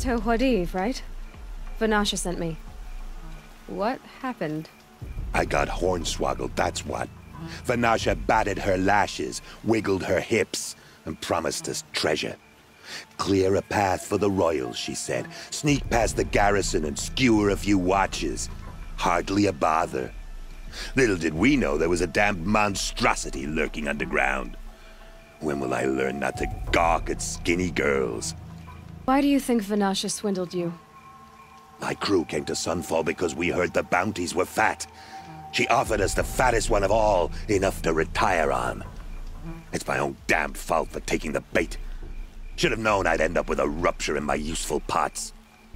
Chateau Huadiv, right? Vanasha sent me. What happened? I got hornswoggled, that's what. Vanasha batted her lashes, wiggled her hips, and promised us treasure. Clear a path for the royals, she said. Sneak past the garrison and skewer a few watches. Hardly a bother. Little did we know there was a damned monstrosity lurking underground. When will I learn not to gawk at skinny girls? Why do you think Vanasha swindled you? My crew came to Sunfall because we heard the bounties were fat. She offered us the fattest one of all, enough to retire on. It's my own damned fault for taking the bait. Should have known I'd end up with a rupture in my useful parts.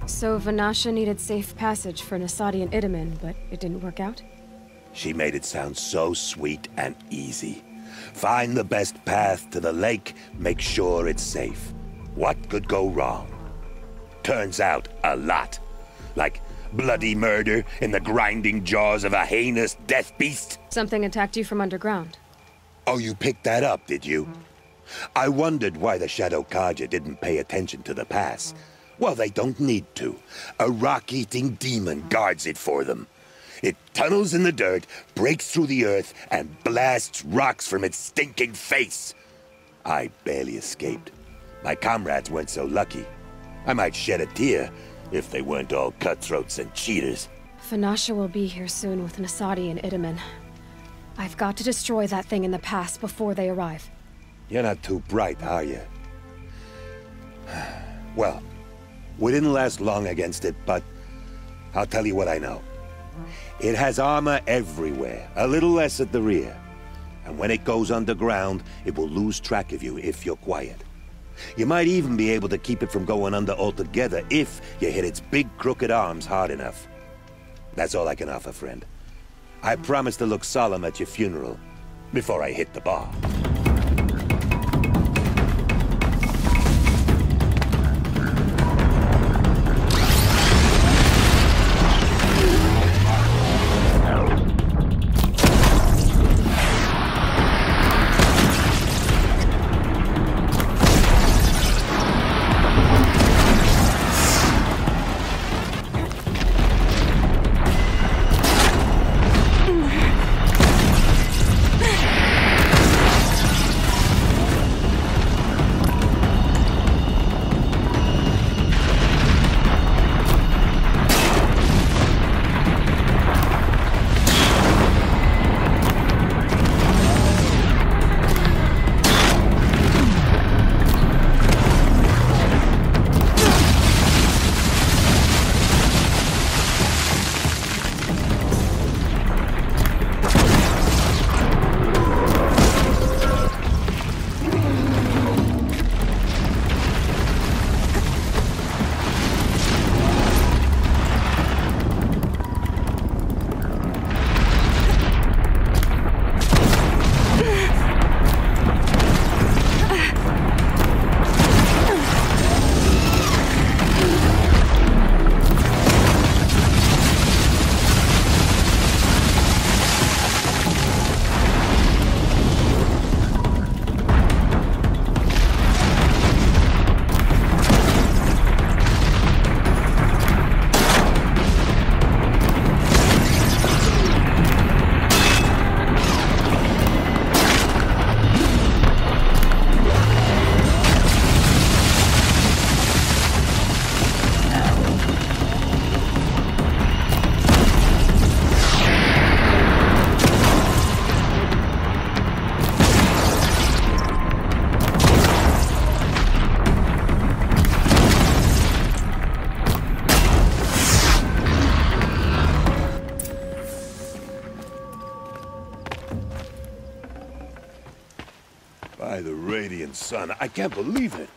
So Vanasha needed safe passage for Nasadi and Itamen, but it didn't work out? She made it sound so sweet and easy. Find the best path to the lake, make sure it's safe. What could go wrong? Turns out, a lot. Like bloody murder in the grinding jaws of a heinous death beast. Something attacked you from underground. Oh, you picked that up, did you? I wondered why the Shadow Kaja didn't pay attention to the pass. Well, they don't need to. A rock-eating demon guards it for them. It tunnels in the dirt, breaks through the earth, and blasts rocks from its stinking face. I barely escaped. My comrades weren't so lucky. I might shed a tear if they weren't all cutthroats and cheaters. Vanasha will be here soon with Nasadi and Itamen. I've got to destroy that thing in the pass before they arrive. You're not too bright, are you? Well, we didn't last long against it, but I'll tell you what I know. It has armor everywhere, a little less at the rear. And when it goes underground, it will lose track of you if you're quiet. You might even be able to keep it from going under altogether if you hit its big crooked arms hard enough. That's all I can offer, friend. I promise to look solemn at your funeral before I hit the bar. By the radiant sun, I can't believe it.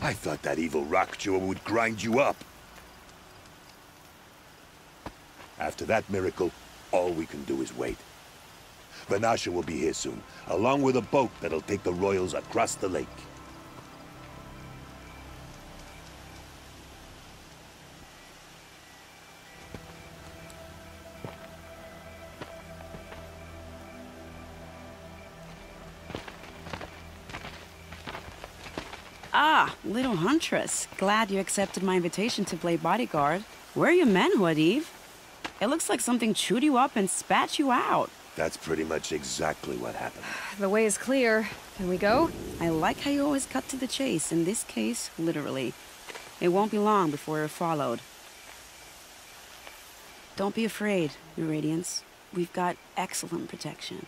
I thought that evil rock chewer would grind you up. After that miracle, all we can do is wait. Vanasha will be here soon, along with a boat that'll take the royals across the lake. Ah, little huntress. Glad you accepted my invitation to play bodyguard. Where are your men, Huadiv? It looks like something chewed you up and spat you out. That's pretty much exactly what happened. The way is clear. Can we go? I like how you always cut to the chase. In this case, literally. It won't be long before you're followed. Don't be afraid, Your Radiance. We've got excellent protection.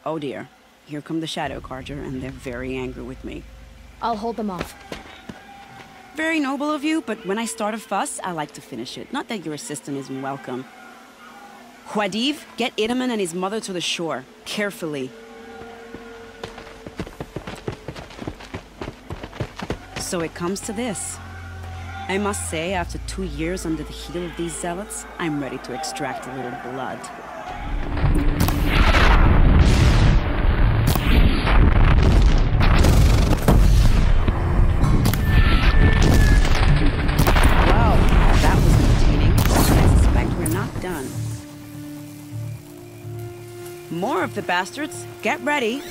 Oh dear, here come the Shadow Carter, and they're very angry with me. I'll hold them off. Very noble of you, but when I start a fuss, I like to finish it. Not that your assistant isn't welcome. Huadiv, get Itaman and his mother to the shore. Carefully. So it comes to this. I must say, after 2 years under the heel of these zealots, I'm ready to extract a little blood. More of the bastards. Get ready.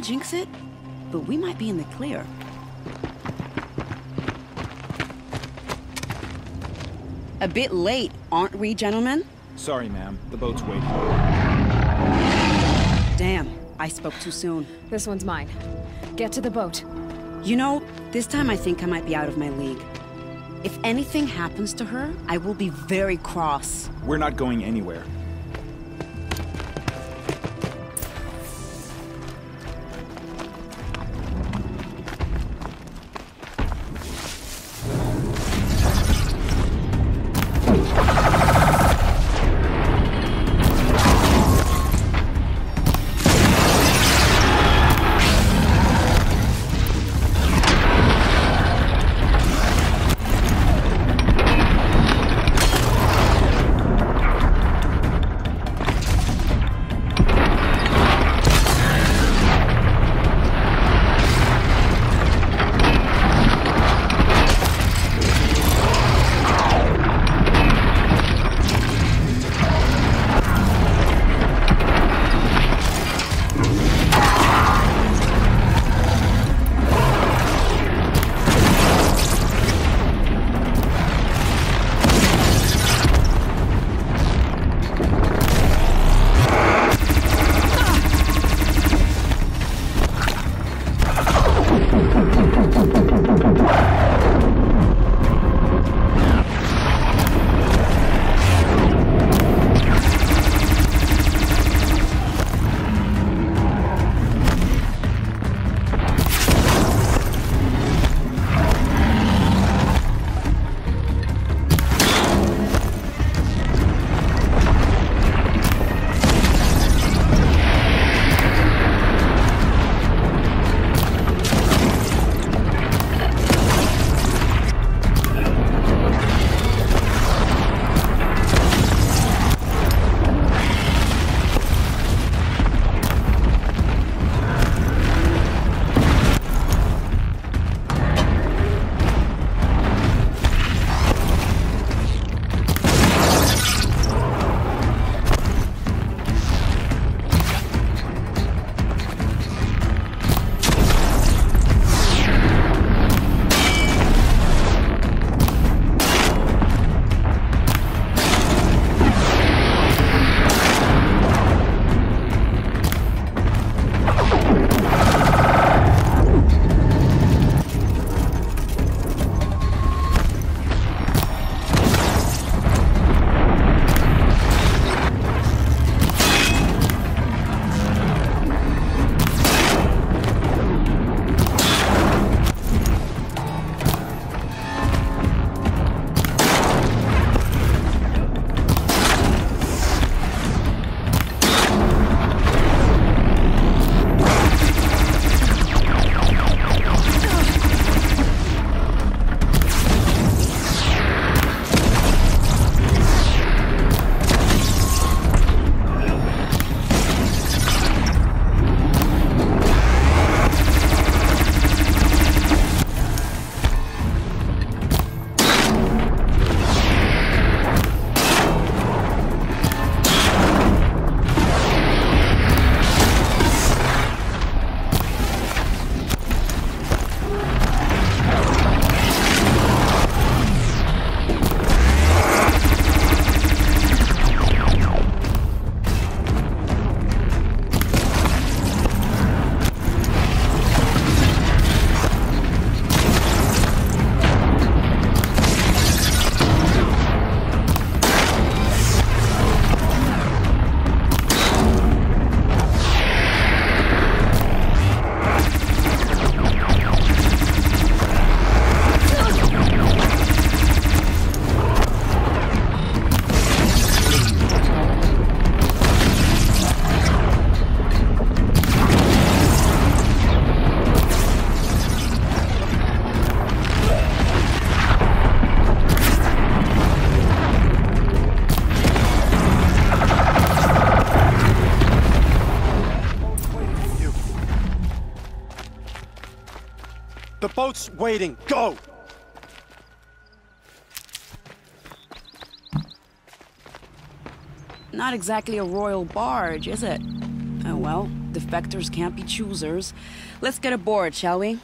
Jinx it, but we might be in the clear. A bit late, aren't we, gentlemen? Sorry, ma'am. The boat's waiting. Damn, I spoke too soon. This one's mine. Get to the boat. You know, this time I think I might be out of my league. If anything happens to her, I will be very cross. We're not going anywhere. The boat's waiting. Go! Not exactly a royal barge, is it? Oh well, defectors can't be choosers. Let's get aboard, shall we?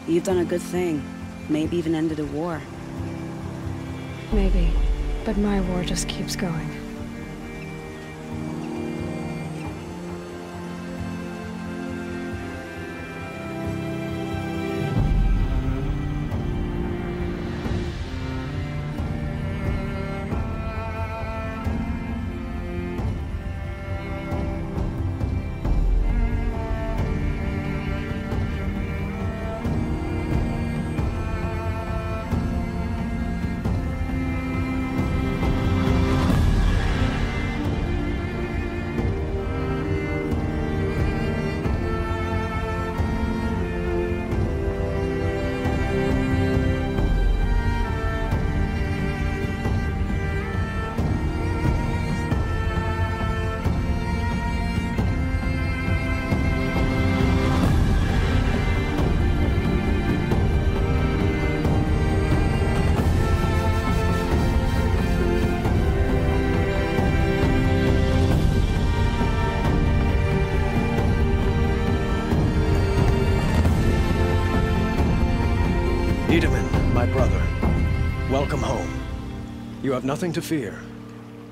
You've done a good thing. Maybe even ended a war. Maybe. But my war just keeps going. My brother, welcome home. You have nothing to fear.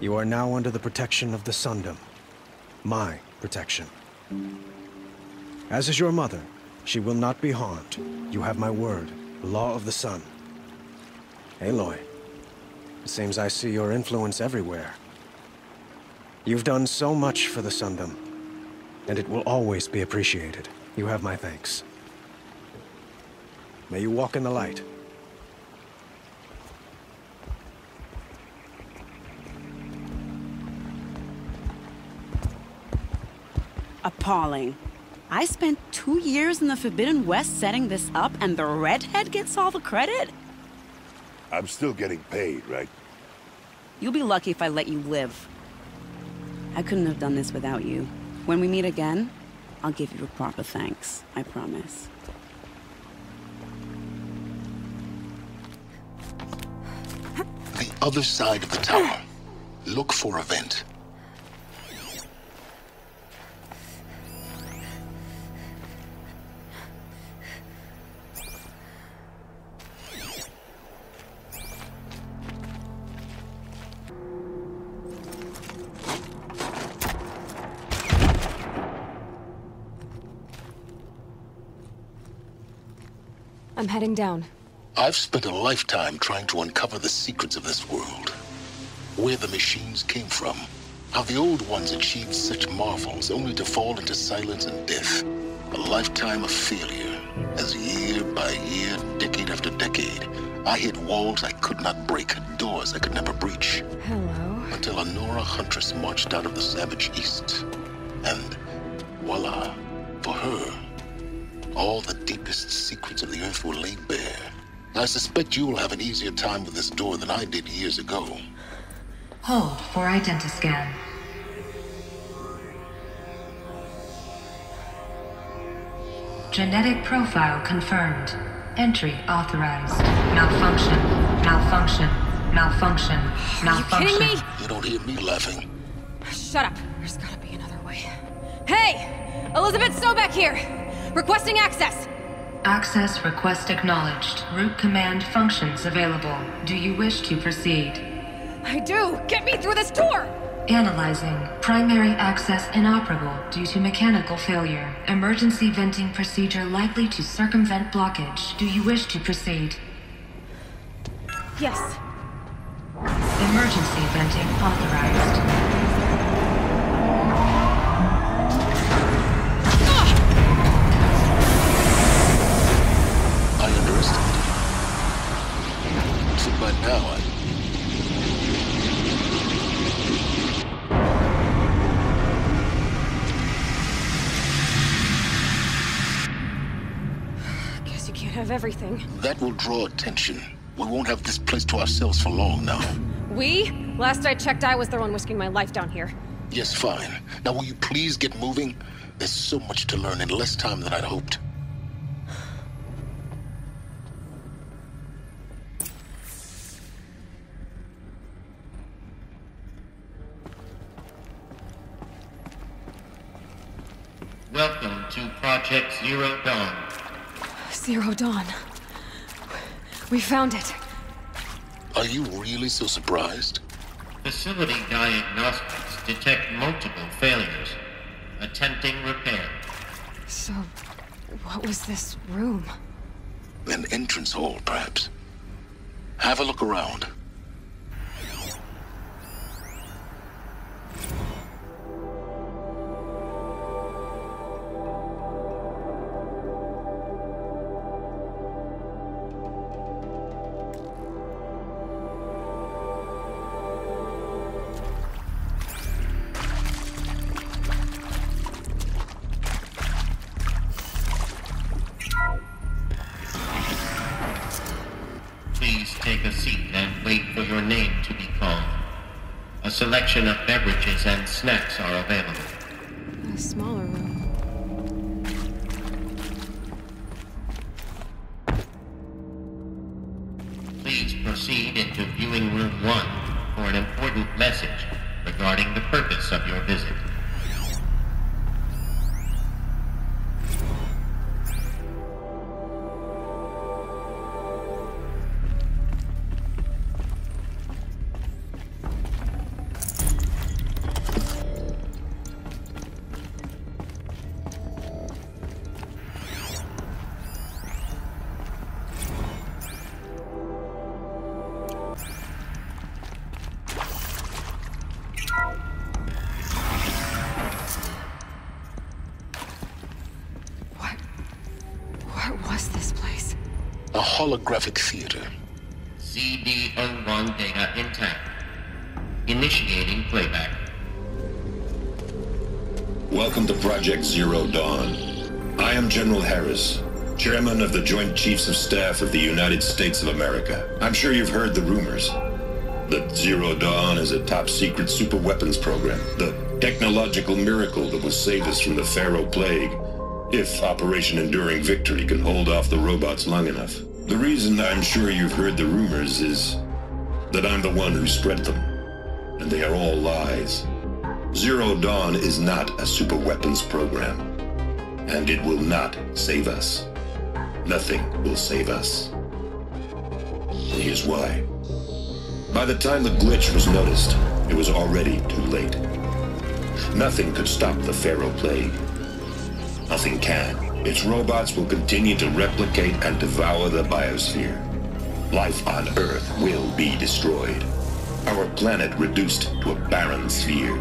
You are now under the protection of the Sundom. My protection. As is your mother, she will not be harmed. You have my word, the law of the sun. Aloy, it seems I see your influence everywhere. You've done so much for the Sundom, and it will always be appreciated. You have my thanks. May you walk in the light. Appalling. I spent 2 years in the Forbidden West setting this up, and the redhead gets all the credit? I'm still getting paid, right? You'll be lucky if I let you live. I couldn't have done this without you. When we meet again, I'll give you a proper thanks. I promise. The other side of the tower. Look for a vent. I'm heading down. I've spent a lifetime trying to uncover the secrets of this world. Where the machines came from. How the old ones achieved such marvels only to fall into silence and death. A lifetime of failure. As year by year, decade after decade, I hit walls I could not break, doors I could never breach. Hello. Until a Nora huntress marched out of the savage east. And voila, for her, all the deepest secrets of the Earth were laid bare. I suspect you will have an easier time with this door than I did years ago. Hold for identiscan. Genetic profile confirmed. Entry authorized. Malfunction. Malfunction. Malfunction. Malfunction. Are you kidding me? You don't hear me laughing. Shut up. There's gotta be another way. Hey! Elizabeth Sobek here! Requesting access! Access request acknowledged. Root command functions available. Do you wish to proceed? I do! Get me through this door! Analyzing. Primary access inoperable due to mechanical failure. Emergency venting procedure likely to circumvent blockage. Do you wish to proceed? Yes. Emergency venting authorized. have everything. That will draw attention. We won't have this place to ourselves for long now. We? Last I checked, I was the one risking my life down here. Yes, fine. Now will you please get moving? There's so much to learn in less time than I'd hoped. Welcome to Project Zero Dawn. Zero Dawn. We found it. Are you really so surprised? Facility diagnostics detect multiple failures. Attempting repair. So, what was this room? An entrance hall, perhaps. Have a look around. Please take a seat and wait for your name to be called. A selection of beverages and snacks are available. A smaller room. Please proceed into viewing room 1 for an important message regarding the purpose of your visit. What was this place? A holographic theater. CD01 data intact. Initiating playback. Welcome to Project Zero Dawn. I am General Harris, Chairman of the Joint Chiefs of Staff of the United States of America. I'm sure you've heard the rumors that Zero Dawn is a top-secret superweapons program, the technological miracle that will save us from the Pharaoh Plague, if Operation Enduring Victory can hold off the robots long enough. The reason I'm sure you've heard the rumors is that I'm the one who spread them, and they are all lies. Zero Dawn is not a superweapons program, and it will not save us. Nothing will save us. And here's why. By the time the glitch was noticed, it was already too late. Nothing could stop the Pharaoh Plague. Nothing can. Its robots will continue to replicate and devour the biosphere. Life on Earth will be destroyed. Our planet reduced to a barren sphere.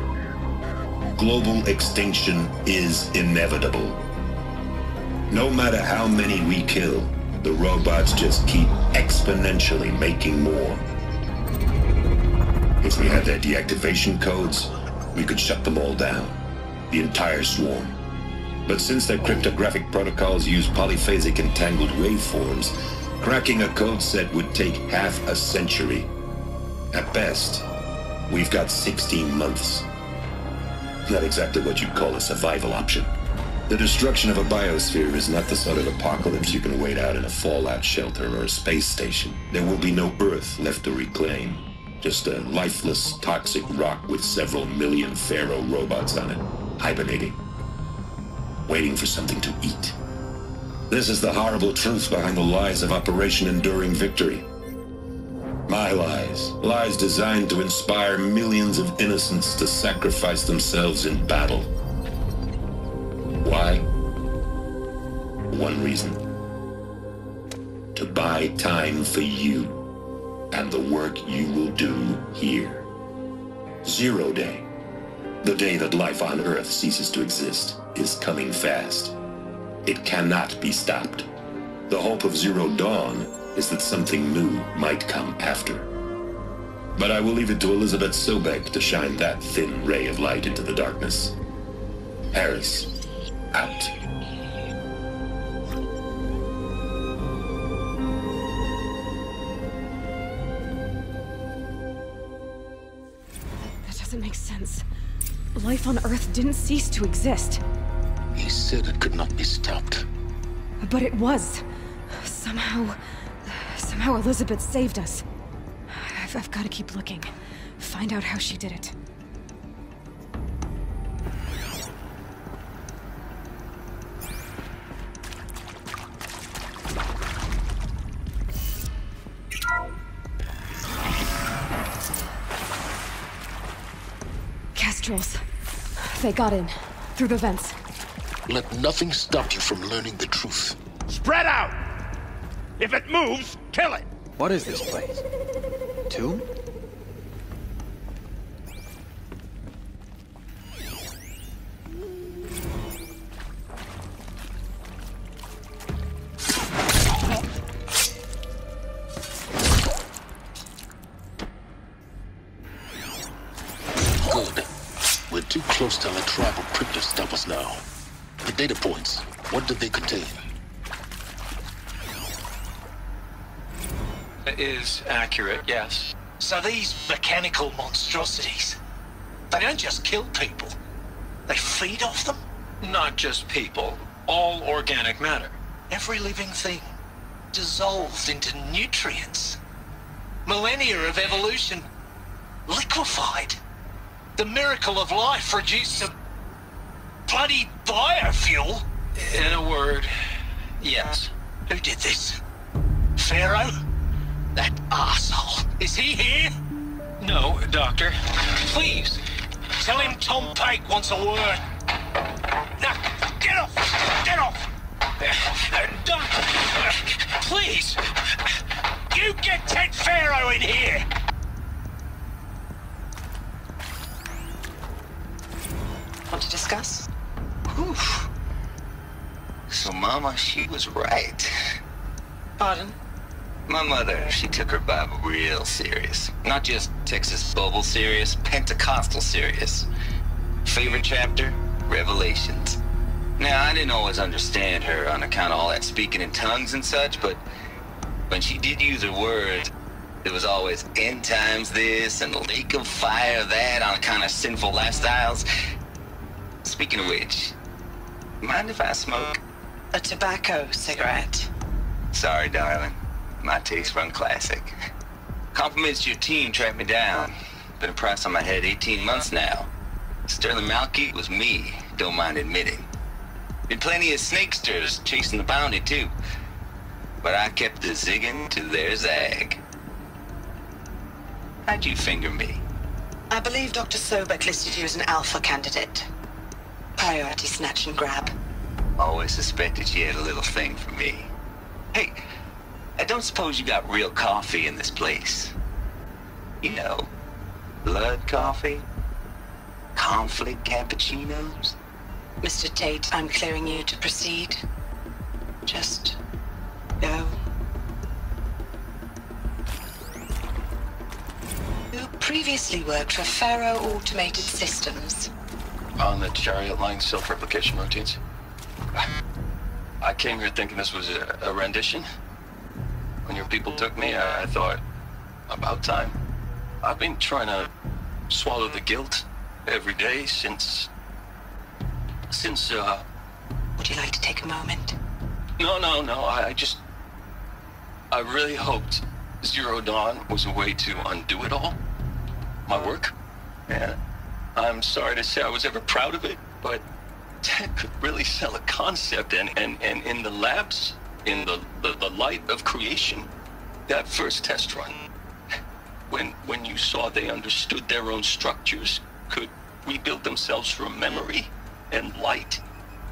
Global extinction is inevitable. No matter how many we kill, the robots just keep exponentially making more. If we had their deactivation codes, we could shut them all down. The entire swarm. But since their cryptographic protocols use polyphasic entangled waveforms, cracking a code set would take half a century. At best, we've got 16 months. Not exactly what you'd call a survival option. The destruction of a biosphere is not the sort of apocalypse you can wait out in a fallout shelter or a space station. There will be no Earth left to reclaim. Just a lifeless, toxic rock with several million Pharaoh robots on it, hibernating, waiting for something to eat. This is the horrible truth behind the lies of Operation Enduring Victory. My lies. Lies designed to inspire millions of innocents to sacrifice themselves in battle. Why? One reason. To buy time for you and the work you will do here. Zero Day, the day that life on Earth ceases to exist, is coming fast. It cannot be stopped. The hope of Zero Dawn is that something new might come after. But I will leave it to Elizabeth Sobek to shine that thin ray of light into the darkness. Harris, out. nonsense. Life on Earth didn't cease to exist. He said it could not be stopped. But it was. Somehow Elizabeth saved us. I've got to keep looking. Find out how she did it. Kestrels. They got in. Through the vents. Let nothing stop you from learning the truth. Spread out! If it moves, kill it! What is this place? Tomb? Good. We're too close to the tribal crypt to stop us now. The data points, what did they contain? It is accurate, yes. So these mechanical monstrosities, they don't just kill people, they feed off them? Not just people, all organic matter. Every living thing dissolved into nutrients. Millennia of evolution liquefied. The miracle of life reduced to bloody biofuel. In a word, yes. Who did this? Pharaoh? That arsehole. Is he here? No, Doctor. Please, tell him Tom Pike wants a word. Now, get off! Get off! Doctor, please! You get Ted Pharaoh in here! Want to discuss? Whew. So Mama, she was right. Pardon? My mother, she took her Bible real serious. Not just Texas Bible serious, Pentecostal serious. Favorite chapter? Revelations. Now, I didn't always understand her on account of all that speaking in tongues and such, but when she did use her words, there was always end times this and lake of fire that on account of sinful lifestyles. Speaking of which, mind if I smoke? A tobacco cigarette. Sorry, darling. My taste run classic. Compliments to your team tracked me down. Been a price on my head 18 months now. Sterling Malky was me, don't mind admitting. Been plenty of snakesters chasing the bounty too. But I kept the zigging to their zag. How'd you finger me? I believe Dr. Sobek listed you as an alpha candidate. Priority snatch and grab. Always suspected she had a little thing for me. Hey, I don't suppose you got real coffee in this place. You know, blood coffee? Conflict cappuccinos? Mr. Tate, I'm clearing you to proceed. Just go. You previously worked for Pharaoh Automated Systems. On the chariot line self-replication routines. I came here thinking this was a rendition. When your people took me, I thought, about time. I've been trying to swallow the guilt every day since... Would you like to take a moment? No, I really hoped Zero Dawn was a way to undo it all. My work. And I'm sorry to say I was ever proud of it, but Ted could really sell a concept, and in the labs, in the light of creation, that first test run, when you saw they understood their own structures, could rebuild themselves from memory and light,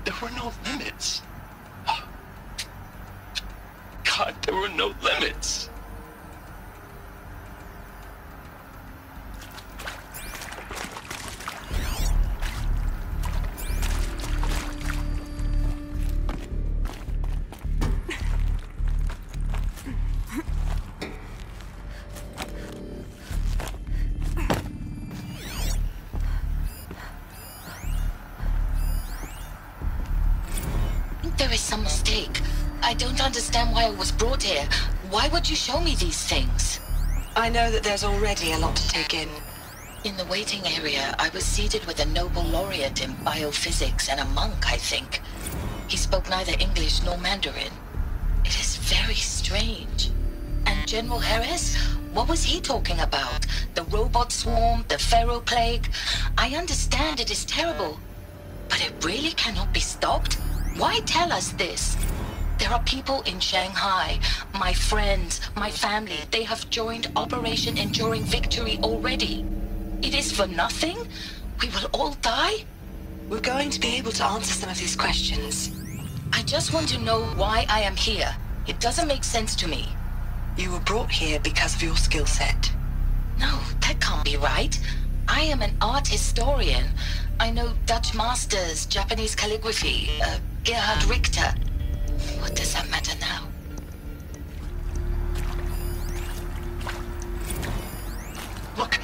there were no limits. God, there were no limits. There is some mistake. I don't understand why I was brought here. Why would you show me these things? I know that there's already a lot to take in. In the waiting area, I was seated with a Nobel laureate in biophysics and a monk, I think. He spoke neither English nor Mandarin. It is very strange. And General Harris? What was he talking about? The robot swarm? The Pharaoh plague? I understand it is terrible. But it really cannot be stopped? Why tell us this? There are people in Shanghai, my friends, my family. They have joined Operation Enduring Victory already. It is for nothing? We will all die? We're going to be able to answer some of these questions. I just want to know why I am here. It doesn't make sense to me. You were brought here because of your skill set. No, that can't be right. I am an art historian. I know Dutch masters, Japanese calligraphy, Gerhard Richter. What does that matter now? Look,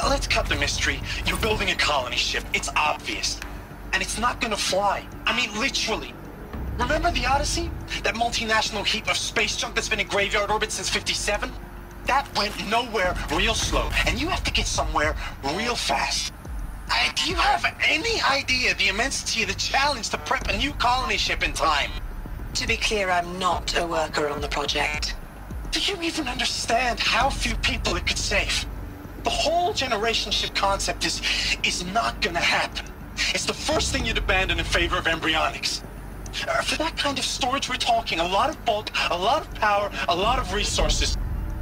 let's cut the mystery. You're building a colony ship. It's obvious. And it's not gonna fly. I mean, literally. Remember the Odyssey? That multinational heap of space junk that's been in graveyard orbit since '57? That went nowhere real slow. And you have to get somewhere real fast. Do you have any idea the immensity of the challenge to prep a new colony ship in time? To be clear, I'm not a worker on the project. Do you even understand how few people it could save? The whole generation ship concept is not gonna happen. It's the first thing you'd abandon in favor of embryonics. For that kind of storage, we're talking a lot of bulk, a lot of power, a lot of resources.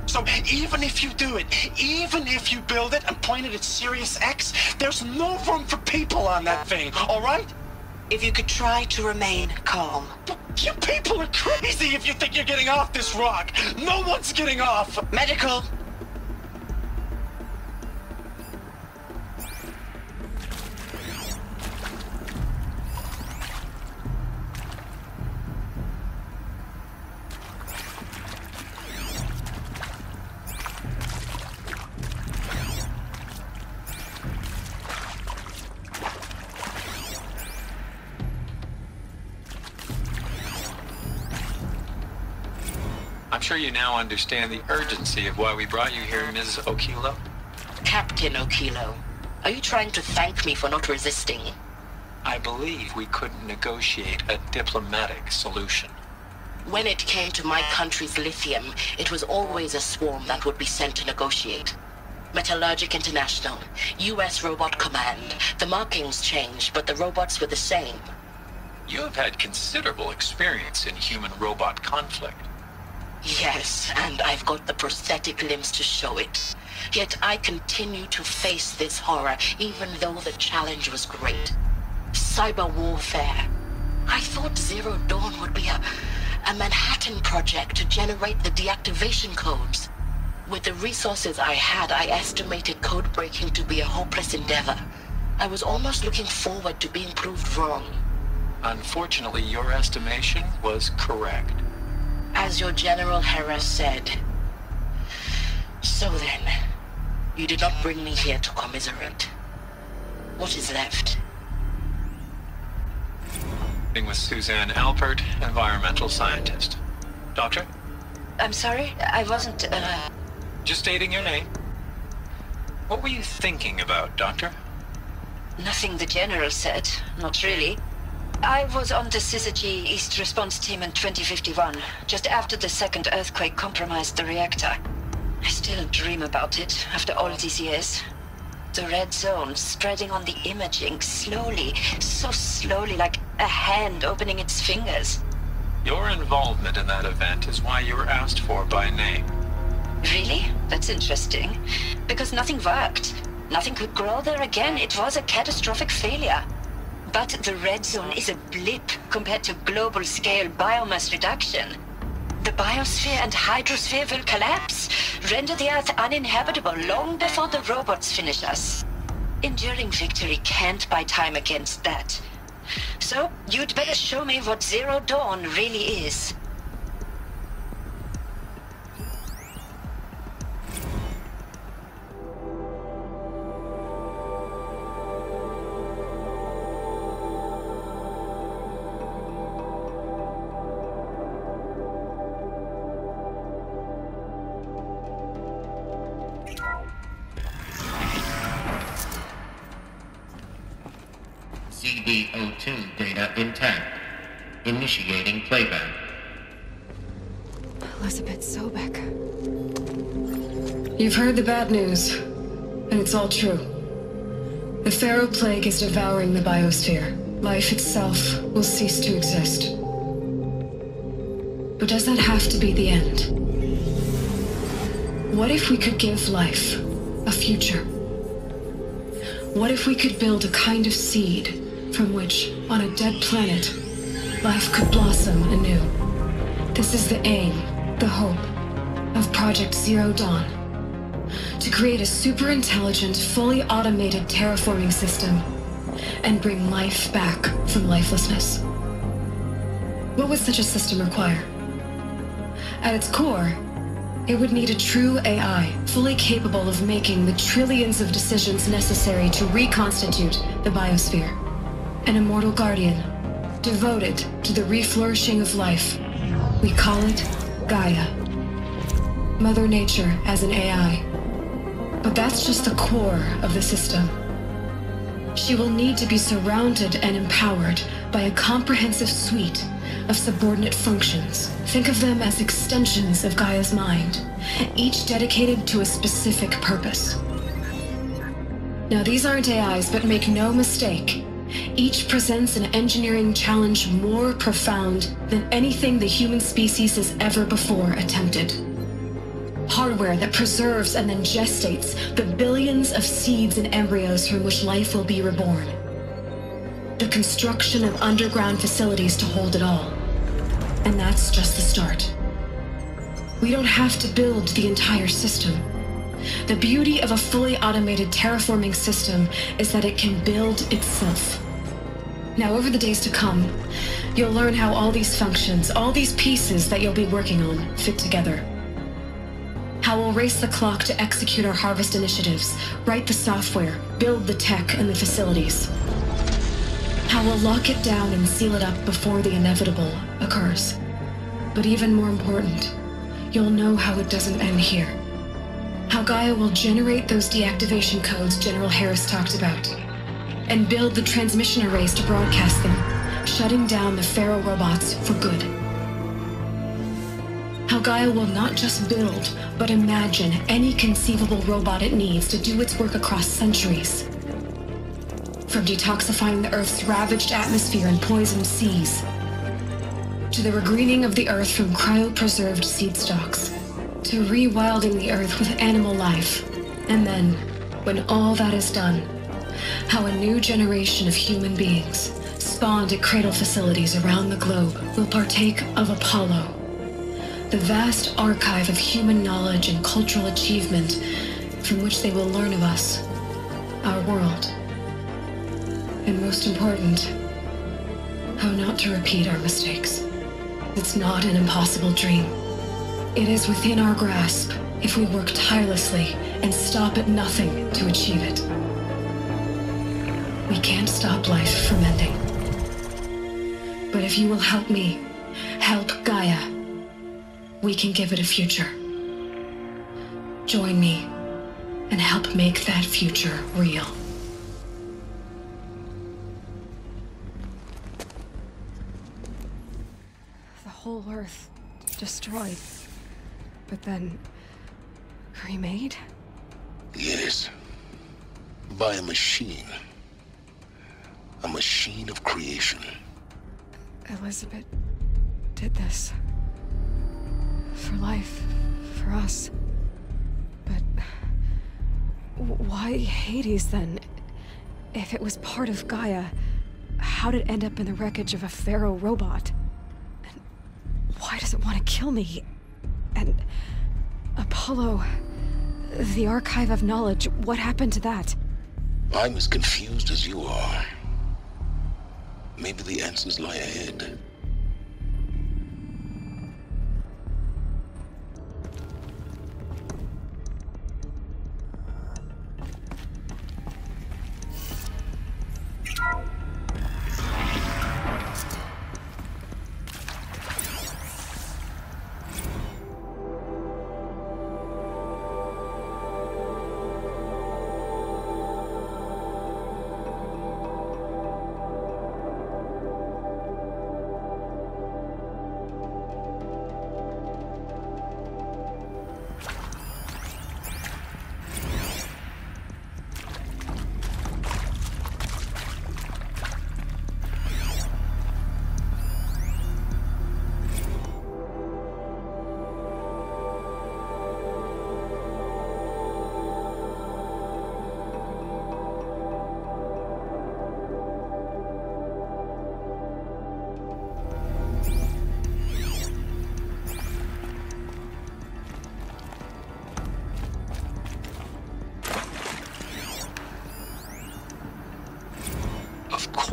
So even if you do it, even if you build it and point it at Sirius X, there's no room for people on that thing, all right? If you could try to remain calm. You people are crazy if you think you're getting off this rock. No one's getting off. Medical. I'm sure you now understand the urgency of why we brought you here, Mrs. Okilo. Captain Okilo, are you trying to thank me for not resisting? I believe we couldn't negotiate a diplomatic solution. When it came to my country's lithium, it was always a swarm that would be sent to negotiate. Metallurgic International, US Robot Command. The markings changed, but the robots were the same. You have had considerable experience in human-robot conflict. Yes, and I've got the prosthetic limbs to show it. Yet I continue to face this horror, even though the challenge was great. Cyber warfare. I thought Zero Dawn would be a Manhattan project to generate the deactivation codes. With the resources I had, I estimated code breaking to be a hopeless endeavor. I was almost looking forward to being proved wrong. Unfortunately, your estimation was correct. As your General Harris said. So then, you did not bring me here to commiserate. What is left? With Suzanne Alpert, environmental scientist. Doctor? I'm sorry, I wasn't, Just stating your name. What were you thinking about, Doctor? Nothing the General said, not really. I was on the Syzygy East Response Team in 2051, just after the second earthquake compromised the reactor. I still dream about it, after all these years. The red zone spreading on the imaging, slowly, so slowly, like a hand opening its fingers. Your involvement in that event is why you were asked for by name. Really? That's interesting. Because nothing worked. Nothing could grow there again. It was a catastrophic failure. But the red zone is a blip compared to global-scale biomass reduction. The biosphere and hydrosphere will collapse, render the Earth uninhabitable long before the robots finish us. Enduring Victory can't buy time against that. So, you'd better show me what Zero Dawn really is. HDO2 data intact. Initiating playback. Elizabeth Sobek. You've heard the bad news, and it's all true. The Pharaoh Plague is devouring the biosphere. Life itself will cease to exist. But does that have to be the end? What if we could give life a future? What if we could build a kind of seed from which, on a dead planet, life could blossom anew? This is the aim, the hope, of Project Zero Dawn. To create a super-intelligent, fully automated terraforming system and bring life back from lifelessness. What would such a system require? At its core, it would need a true AI, fully capable of making the trillions of decisions necessary to reconstitute the biosphere. An immortal guardian, devoted to the reflourishing of life. We call it Gaia. Mother Nature as an AI. But that's just the core of the system. She will need to be surrounded and empowered by a comprehensive suite of subordinate functions. Think of them as extensions of Gaia's mind, each dedicated to a specific purpose. Now, these aren't AIs, but make no mistake, each presents an engineering challenge more profound than anything the human species has ever before attempted. Hardware that preserves and then gestates the billions of seeds and embryos from which life will be reborn. The construction of underground facilities to hold it all. And that's just the start. We don't have to build the entire system. The beauty of a fully automated terraforming system is that it can build itself. Now, over the days to come, you'll learn how all these functions, all these pieces that you'll be working on, fit together. How we'll race the clock to execute our harvest initiatives, write the software, build the tech and the facilities. How we'll lock it down and seal it up before the inevitable occurs. But even more important, you'll know how it doesn't end here. How Gaia will generate those deactivation codes General Harris talked about, and build the transmission arrays to broadcast them, shutting down the Pharaoh robots for good. How Gaia will not just build, but imagine any conceivable robot it needs to do its work across centuries. From detoxifying the Earth's ravaged atmosphere and poisoned seas, to the regreening of the Earth from cryopreserved seed stalks, to rewilding the Earth with animal life. And then, when all that is done, how a new generation of human beings, spawned at cradle facilities around the globe, will partake of Apollo, the vast archive of human knowledge and cultural achievement from which they will learn of us, our world. And most important, how not to repeat our mistakes. It's not an impossible dream. It is within our grasp if we work tirelessly and stop at nothing to achieve it. We can't stop life from ending. But if you will help me, help Gaia, we can give it a future. Join me and help make that future real. The whole Earth destroyed, but then remade? Yes. By a machine. A machine of creation. Elizabeth did this. For life, for us. But why Hades then? If it was part of Gaia, how'd it end up in the wreckage of a Pharaoh robot? And why does it want to kill me? And Apollo, the archive of knowledge, what happened to that? I'm as confused as you are. Maybe the answers lie ahead.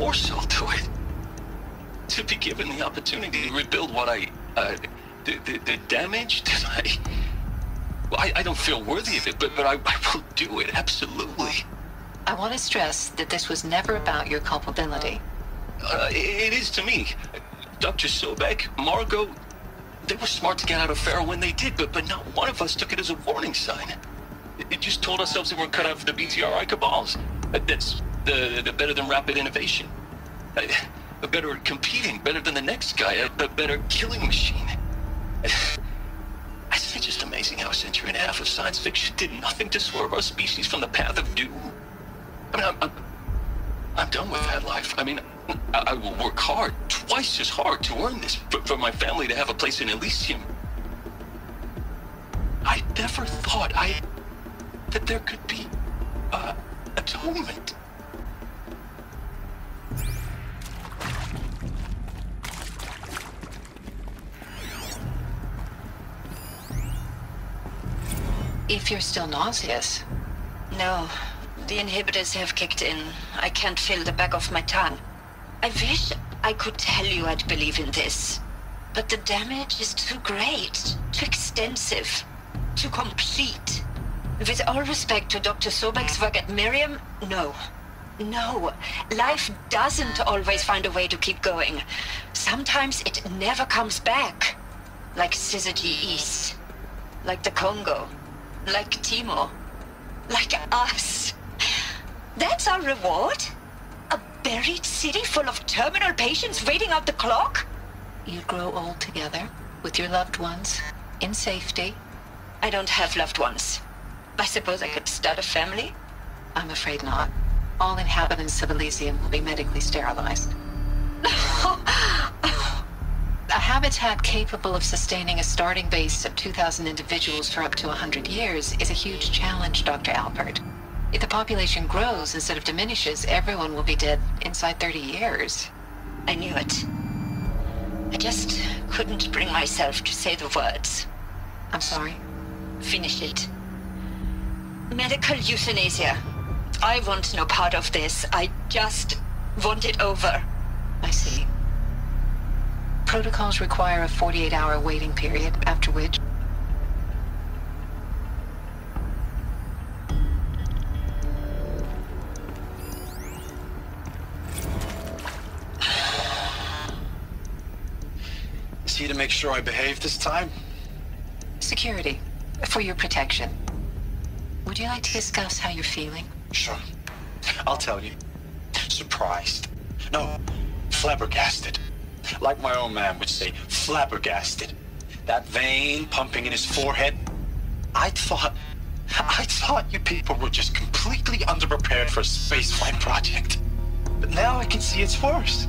force I'll do it. To be given the opportunity to rebuild what the damage that I don't feel worthy of it, but I will do it, absolutely. I want to stress that this was never about your culpability. It is to me. Dr. Sobek, Margot, they were smart to get out of Pharaoh when they did, but not one of us took it as a warning sign. It just told ourselves that we're cut out for the BTRI cabals. That's the better than rapid innovation. A better competing, better than the next guy, a better killing machine. It's just amazing how a century and a half of science fiction did nothing to swerve our species from the path of doom. I mean, I'm done with that life. I mean, I will work hard, twice as hard, to earn this, for my family to have a place in Elysium. I never thought that there could be atonement. If you're still nauseous. No, the inhibitors have kicked in. I can't feel the back of my tongue. I wish I could tell you I'd believe in this, but the damage is too great, too extensive, too complete. With all respect to Dr. Sobek's work at Miriam, no. No, life doesn't always find a way to keep going. Sometimes it never comes back. Like Syzygy East, like the Congo, like Timor, like us. That's our reward? A buried city full of terminal patients waiting out the clock? You'd grow old together, with your loved ones, in safety. I don't have loved ones. I suppose I could start a family? I'm afraid not. All inhabitants of Elysium will be medically sterilized. A habitat capable of sustaining a starting base of 2,000 individuals for up to 100 years is a huge challenge, Dr. Alpert. If the population grows instead of diminishes, everyone will be dead inside 30 years. I knew it. I just couldn't bring myself to say the words. I'm sorry. Finish it. Medical euthanasia. I want no part of this. I just want it over. I see. Protocols require a 48-hour waiting period, after which... Is he to make sure I behave this time? Security. For your protection. Would you like to discuss how you're feeling? Sure. I'll tell you. Surprised. No, flabbergasted. Like my own man would say, flabbergasted. That vein pumping in his forehead. I thought you people were just completely underprepared for a spaceflight project. But now I can see it's worse.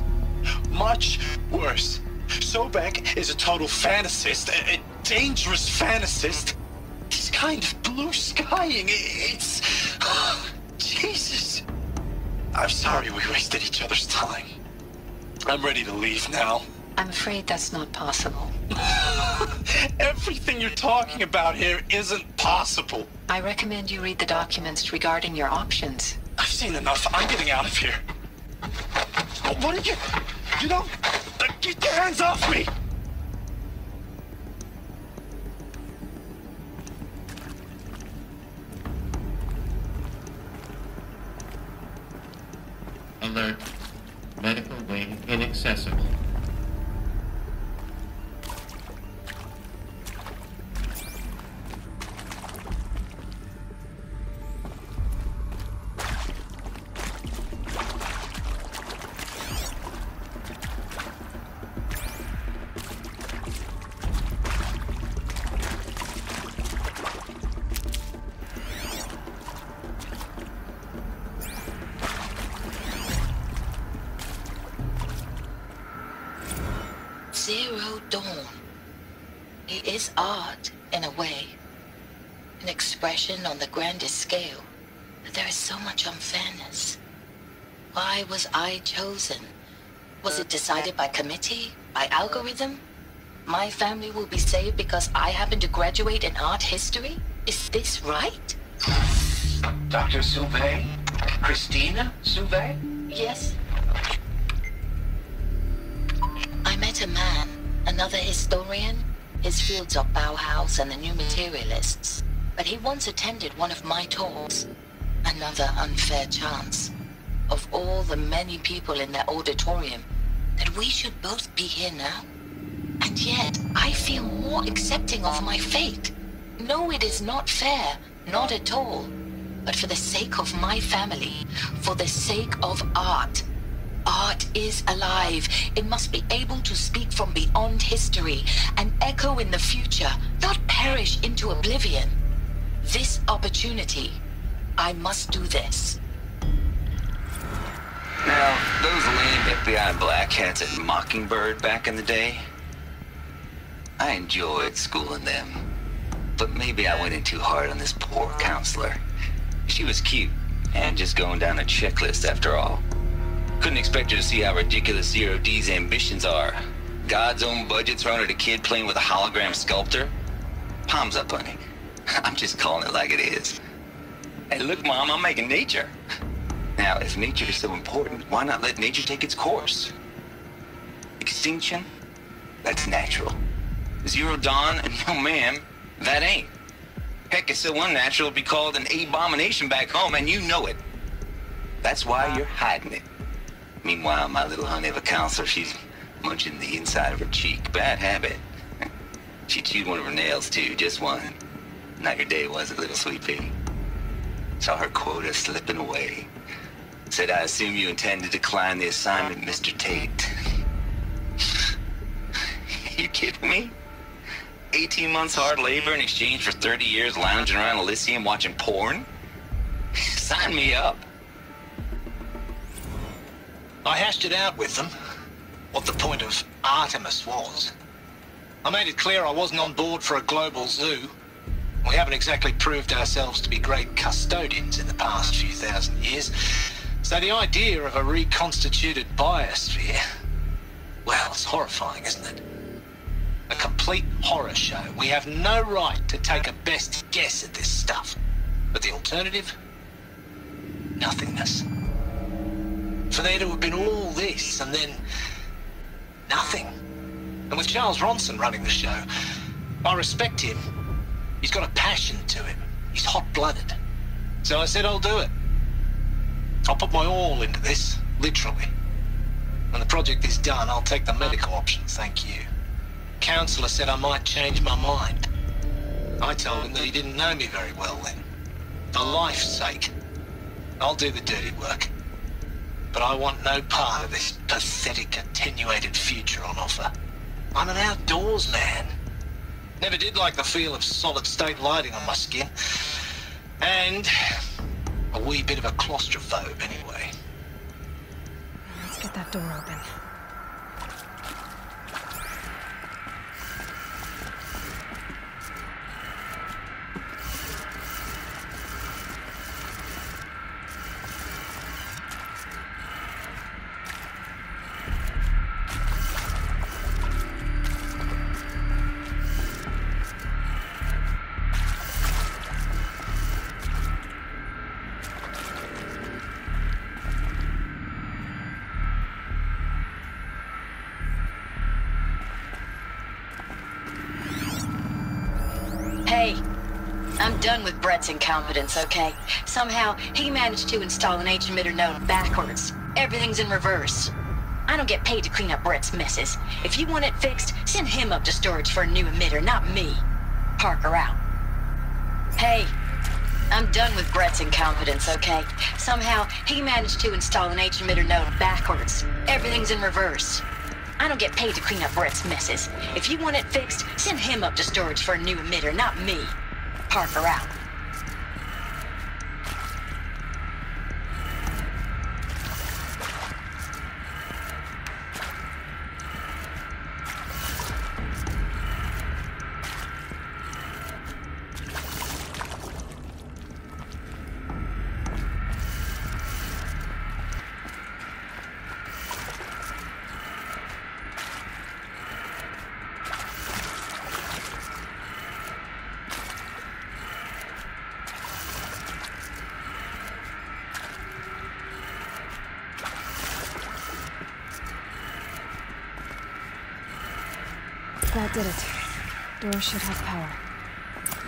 Much worse. Sobek is a total fantasist, a dangerous fantasist. He's kind of blue skying. It's... Jesus. I'm sorry we wasted each other's time. I'm ready to leave now. I'm afraid that's not possible. Everything you're talking about here isn't possible. I recommend you read the documents regarding your options. I've seen enough. I'm getting out of here. What did you... You know... Get your hands off me! Alert. Medical wing inaccessible. Zero Dawn. It is art, in a way. An expression on the grandest scale. But there is so much unfairness. Why was I chosen? Was it decided by committee? By algorithm? My family will be saved because I happen to graduate in art history? Is this right? Dr. Sauvé? Christina Sauvé? Yes. Another historian? His fields are Bauhaus and the New Materialists. But he once attended one of my talks. Another unfair chance. Of all the many people in that auditorium, that we should both be here now. And yet, I feel more accepting of my fate. No, it is not fair. Not at all. But for the sake of my family, for the sake of art. Art is alive. It must be able to speak from beyond history and echo in the future, not perish into oblivion. This opportunity, I must do this. Now, those lame FBI black hats at Mockingbird back in the day, I enjoyed schooling them. But maybe I went in too hard on this poor counselor. She was cute, and just going down a checklist after all. Couldn't expect her to see how ridiculous Zero D's ambitions are. God's own budget thrown at a kid playing with a hologram sculptor? Palms up, honey. I'm just calling it like it is. Hey, look, Mom, I'm making nature. Now, if nature is so important, why not let nature take its course? Extinction? That's natural. Zero Dawn? No, ma'am, that ain't. Heck, it's so unnatural it'd be called an abomination back home, and you know it. That's why you're hiding it. Meanwhile, my little honey of a counselor, she's munching the inside of her cheek. Bad habit. She chewed one of her nails, too, just one. Not your day, was it, little sweet pea? Saw her quota slipping away. Said, I assume you intend to decline the assignment, Mr. Tate. You kidding me? 18 months hard labor in exchange for 30 years lounging around Elysium watching porn? Sign me up. I hashed it out with them, what the point of Artemis was. I made it clear I wasn't on board for a global zoo. We haven't exactly proved ourselves to be great custodians in the past few thousand years. So the idea of a reconstituted biosphere, well, it's horrifying, isn't it? A complete horror show. We have no right to take a best guess at this stuff. But the alternative? Nothingness. For there to have been all this, and then nothing. And with Charles Ronson running the show, I respect him. He's got a passion to him. He's hot-blooded. So I said I'll do it. I'll put my all into this, literally. When the project is done, I'll take the medical option, thank you. Counselor said I might change my mind. I told him that he didn't know me very well then. For life's sake, I'll do the dirty work. But I want no part of this pathetic, attenuated future on offer. I'm an outdoors man. Never did like the feel of solid-state lighting on my skin. And a wee bit of a claustrophobe, anyway. Let's get that door open. Hey, I'm done with Brett's incompetence, okay? Somehow, he managed to install an H-emitter node backwards. Everything's in reverse. I don't get paid to clean up Brett's messes. If you want it fixed, send him up to storage for a new emitter, not me. Parker out. Hey, I'm done with Brett's incompetence, okay? Somehow, he managed to install an H-emitter node backwards. Everything's in reverse. I don't get paid to clean up Brett's messes. If you want it fixed, send him up to storage for a new emitter, not me. Parker out. That did it. Door should have power.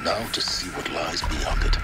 Now to see what lies beyond it.